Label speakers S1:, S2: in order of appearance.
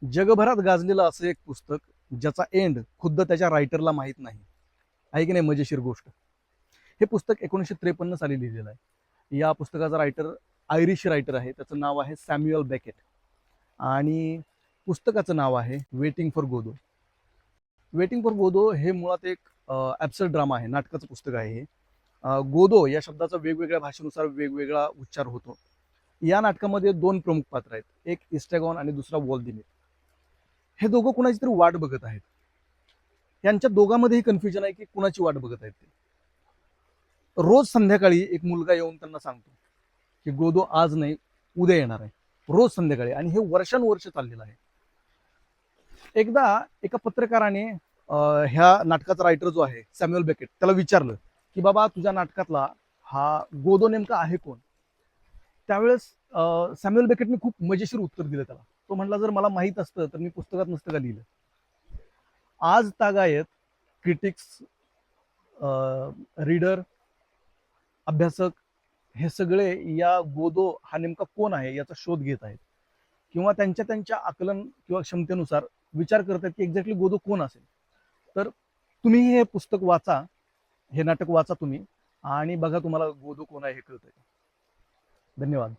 S1: जगभरात गाजलेलं असं एक पुस्तक ज्याचा एंड खुद्द त्याच्या रायटरला माहीत नाही, आहे की नाही मजेशीर गोष्ट. हे पुस्तक 1953 साली लिहिलेलं आहे. या पुस्तकाचा रायटर आयरिश रायटर आहे. त्याचं नाव आहे सॅम्युअल बेकेट आणि पुस्तकाचं नाव आहे वेटिंग फॉर गोदो. वेटिंग फॉर गोदो हे मुळात एक ॲब्सर्ड ड्रामा आहे, नाटकाचं पुस्तक आहे हे. गोदो या शब्दाचा वेगवेगळ्या भाषेनुसार वेगवेगळा उच्चार होतो. या नाटकामध्ये दोन प्रमुख पात्र आहेत, एक इस्टॅगॉन आणि दुसरा वॉल्दिमीर. हे दोघं कुणाची तरी वाट बघत आहेत. यांच्या दोघांमध्येही कन्फ्युजन आहे की कुणाची वाट बघत आहेत ते. रोज संध्याकाळी एक मुलगा येऊन त्यांना सांगतो की गोदो आज नाही, उद्या येणार आहे, रोज संध्याकाळी. आणि हे वर्षानुवर्ष चाललेलं आहे. एकदा एका पत्रकाराने ह्या नाटकाचा रायटर जो आहे सॅम्युअल बेकेट त्याला विचारलं की बाबा तुझ्या नाटकातला हा गोदो नेमका आहे कोण. त्यावेळेस सॅम्युअल बेकेटने खूप मजेशीर उत्तर दिलं त्याला. तो म्हटला, जर मला माहित असतं तर मी पुस्तकात नसतं का लिहिलं. आज तागायत क्रिटिक्स, रीडर, अभ्यासक हे सगळे या गोदो हा नेमका कोण आहे याचा शोध घेत आहेत, किंवा त्यांच्या त्यांच्या आकलन किंवा क्षमतेनुसार विचार करत आहेत की एक्झॅक्टली गोदो कोण असेल. तर तुम्ही हे पुस्तक वाचा, हे नाटक वाचा तुम्ही, आणि बघा तुम्हाला गोदो कोण आहे हे कळतंय. धन्यवाद.